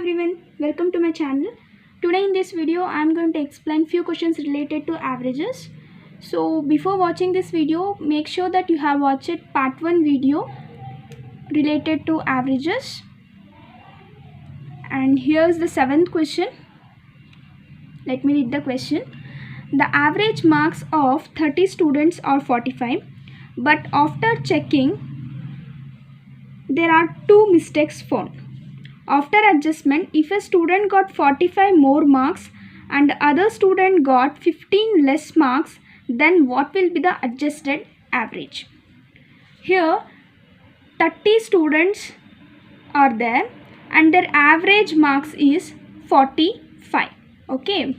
everyone, welcome to my channel. Today in this video I am going to explain few questions related to averages. So before watching this video, make sure that you have watched part 1 video related to averages. And here's the 7th question. Let me read the question. The average marks of 30 students are 45, but after checking there are 2 mistakes found. After adjustment, if a student got 45 more marks and other student got 15 less marks, then what will be the adjusted average? Here 30 students are there and their average marks is 45. Okay,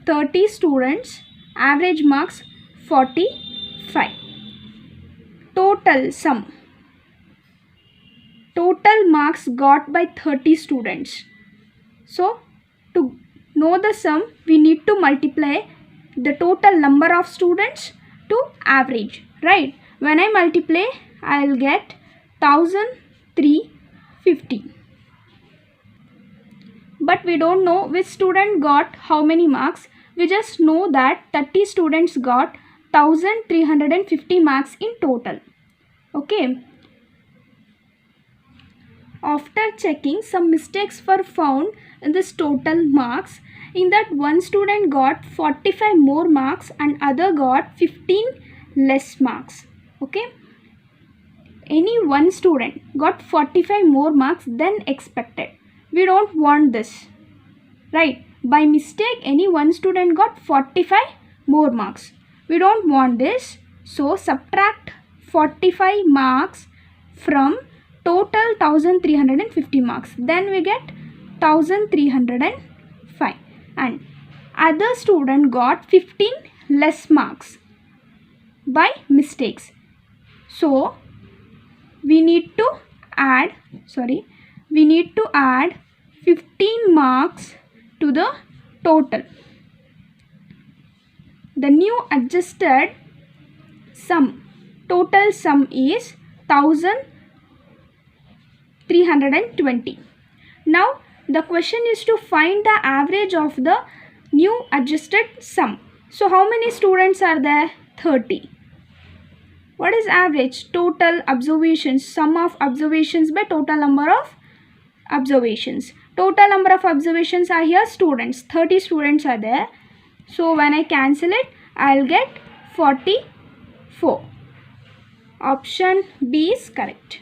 30 students, average marks 45. Total marks got by 30 students. So to know the sum, we need to multiply the total number of students to average, right? When I multiply, I will get 1350. But we don't know which student got how many marks. We just know that 30 students got 1350 marks in total. Okay. After checking, some mistakes were found in this total marks. In that, one student got 45 more marks and other got 15 less marks. Okay. Any one student got 45 more marks than expected. We don't want this, right? By mistake, any one student got 45 more marks. We don't want this. So subtract 45 marks from total 1350 marks. Then we get 1305. And other student got 15 less marks by mistakes. So we need to add 15 marks to the total. The new adjusted total sum is 1320. Now the question is to find the average of the new adjusted sum. So how many students are there? 30. What is average? Total observations, sum of observations by total number of observations. Total number of observations are here students. 30 students are there. So when I cancel it, I will get 44. Option B is correct.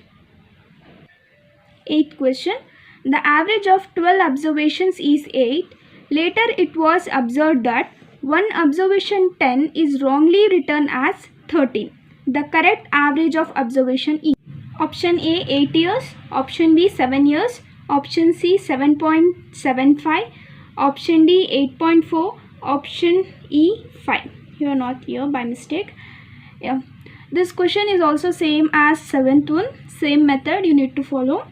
8th question. The average of 12 observations is 8. Later it was observed that one observation 10 is wrongly written as 13. The correct average of observation is option A 8 years, option B 7 years, option C 7.75, option D 8.4, option E 5. You are not here by mistake. Yeah. This question is also same as 7th one. Same method you need to follow.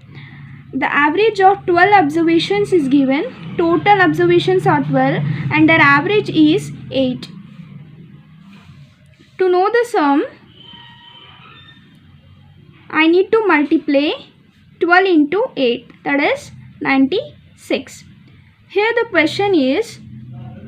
The average of 12 observations is given. Total observations are 12 and their average is 8. To know the sum, I need to multiply 12 into 8, that is 96. Here the question is,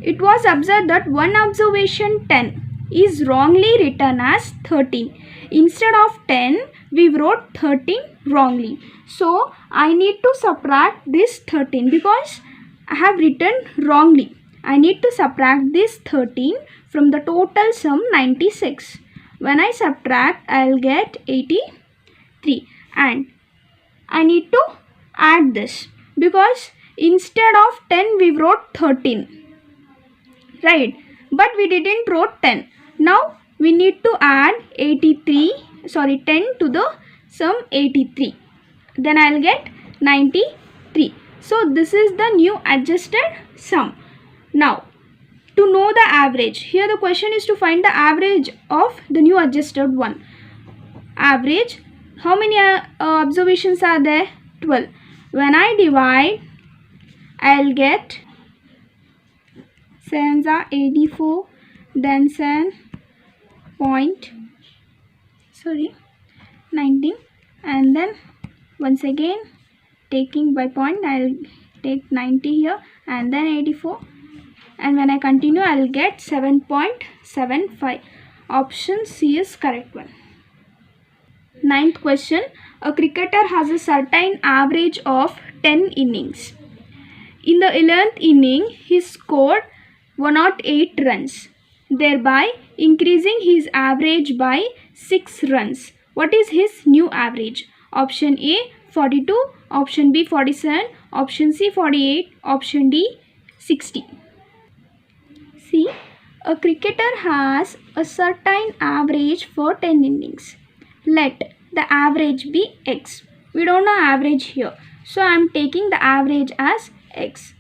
it was observed that one observation 10 is wrongly written as 13. Instead of 10, we wrote 13 wrongly. So I need to subtract this 13 because I have written wrongly. I need to subtract this 13 from the total sum 96. When I subtract, I will get 83. And I need to add this because instead of 10 we wrote 13, right? But we didn't wrote 10. Now we need to add 10 to the sum 83. Then I will get 93. So this is the new adjusted sum. Now to know the average, here the question is to find the average of the new adjusted one. Average, how many observations are there? 12. When I divide, I will get 7s are 84, then 19, and then once again taking by point, I'll take 90 here and then 84, and when I continue I'll get 7.75. Option C is correct one. Ninth question. A cricketer has a certain average of 10 innings. In the 11th inning, he scored 108 runs, thereby increasing his average by 6 runs. What is his new average? Option A 42, option B 47, option C 48, option D 60. See, a cricketer has a certain average for 10 innings. Let the average be X. We don't know average here, so I am taking the average as X.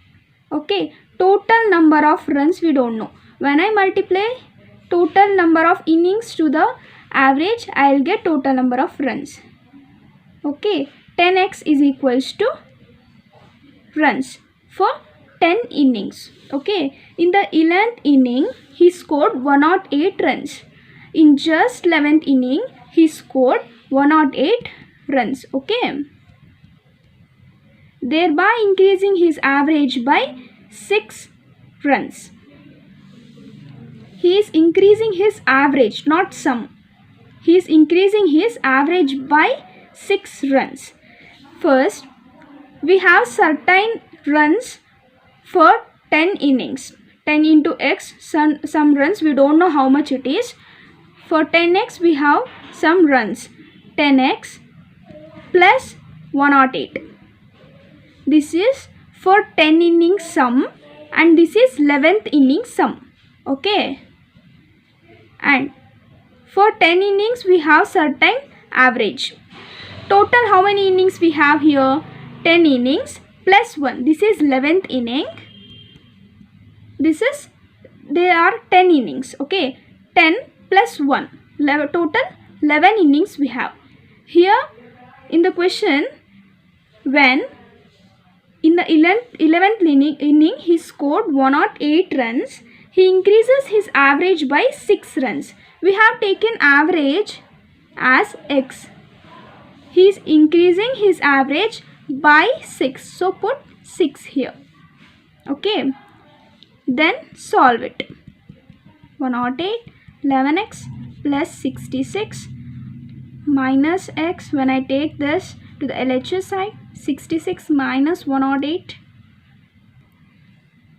Okay, total number of runs we don't know. When I multiply total number of innings to the average, I will get total number of runs. Okay, 10x is equals to runs for 10 innings. Okay, in the 11th inning, he scored 108 runs. In just 11th inning, he scored 108 runs. Okay, thereby increasing his average by 6 runs. He is increasing his average, not sum. He is increasing his average by 6 runs. First, we have certain runs for 10 innings. 10 into x, some runs, we don't know how much it is. For 10x, we have some runs. 10x plus 108. This is for 10 innings sum, and this is 11th inning sum. Okay, and for 10 innings we have certain average. Total how many innings we have here? 10 innings plus 1. This is 11th inning. There are 10 innings. Okay, 10 plus 1, total 11 innings we have. Here in the question, when in the 11th inning he scored 108 runs, he increases his average by 6 runs. We have taken average as X. He is increasing his average by 6. So put 6 here. Okay, then solve it. 108, 11x plus 66 minus x. When I take this to the LHS side, 66 minus 108,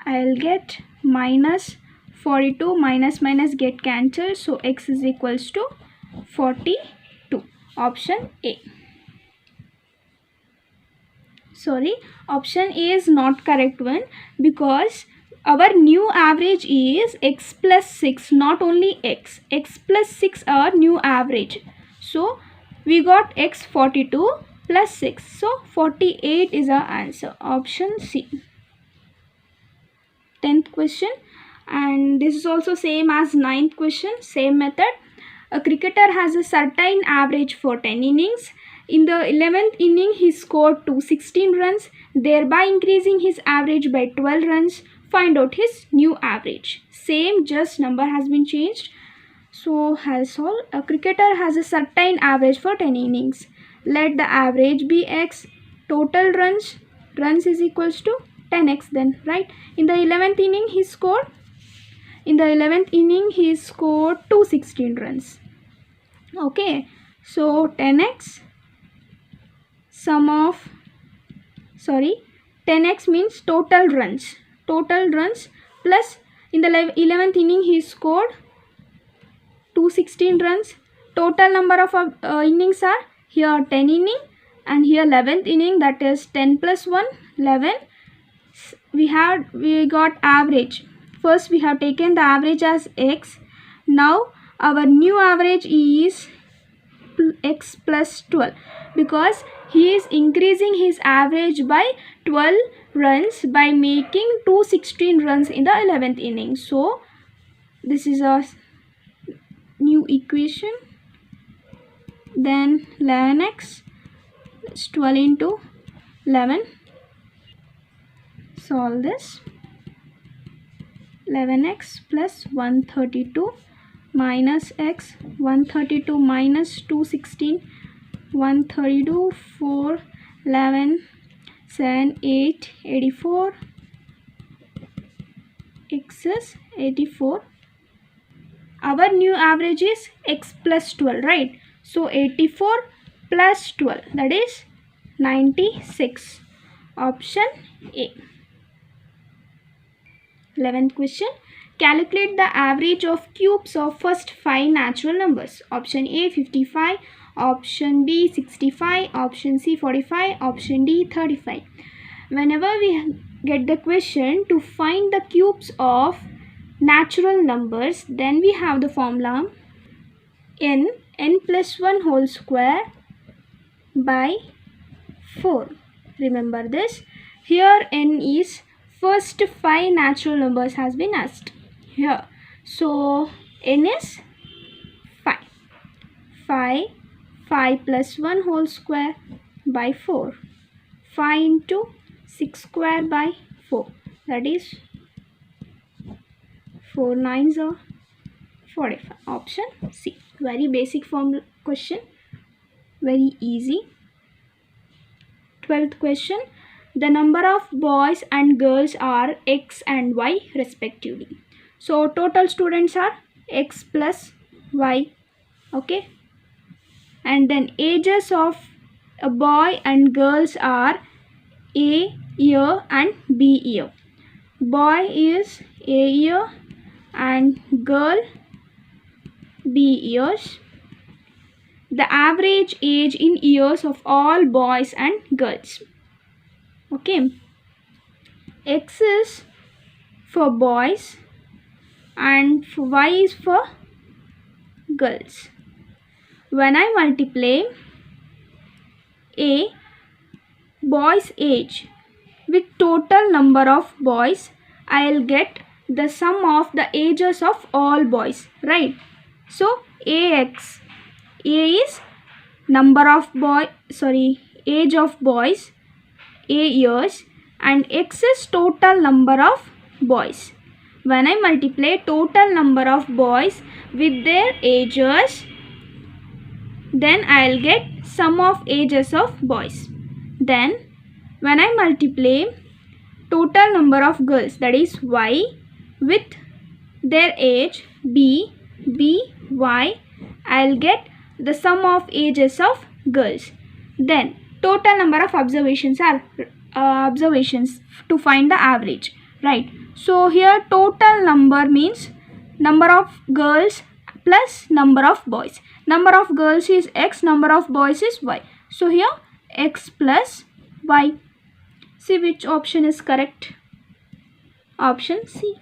I will get minus 42. Minus minus get cancelled, so x is equals to 42. Option A. Sorry, option A is not correct one, because our new average is x plus 6, not only x. X plus 6 our new average. So we got x 42 plus 6. So 48 is our answer. Option C. 10th question, and this is also same as 9th question, same method. A cricketer has a certain average for 10 innings. In the 11th inning, he scored 216 runs, thereby increasing his average by 12 runs. Find out his new average. Same, just number has been changed. So I'll solve. A cricketer has a certain average for 10 innings. Let the average be x. Total runs is equals to 10x then, right? In the 11th inning, he scored 216 runs. Okay, so 10x 10x means total runs plus in the 11th inning he scored 216 runs. Total number of innings are here 10 inning, and here 11th inning, that is 10 plus 1, 11. We got average. First we have taken the average as x. Now our new average is x plus 12, because he is increasing his average by 12 runs by making 216 runs in the 11th inning. So this is a new equation. Then 11x is 12 into 11. Solve this. 11x plus 132 minus x, 132 minus 216, 132, 4, 11, 7, 8, 84. X is 84. Our new average is x plus 12, right? So 84 plus 12, that is 96. Option A. 11th question. Calculate the average of cubes of first 5 natural numbers. Option A 55, option B 65, option C 45, option D 35. Whenever we get the question to find the cubes of natural numbers, then we have the formula n plus 1 whole square by 4. Remember this. Here n is first 5 natural numbers has been asked here. So n is 5. 5 plus 1 whole square by 4. 5 into 6 square by 4. That is 4 9s are 45. Option C. Very basic form question. Very easy. 12th question. The number of boys and girls are x and y respectively. So total students are x plus y. Okay. And then ages of a boy and girls are A year and B year. Boy is A year and girl B years. The average age in years of all boys and girls. Okay. X is for boys and Y is for girls. When I multiply a boy's age with total number of boys, I'll get the sum of the ages of all boys, right? So AX, A is number of age of boys, A years, and X is total number of boys. When I multiply total number of boys with their ages, then I'll get sum of ages of boys. Then when I multiply total number of girls, that is Y, with their age B, Y, I'll get the sum of ages of girls. Then total number of observations are observations to find the average, right? So here total number means number of girls plus number of boys. Number of girls is X, number of boys is Y. So here X plus Y. See which option is correct. Option C.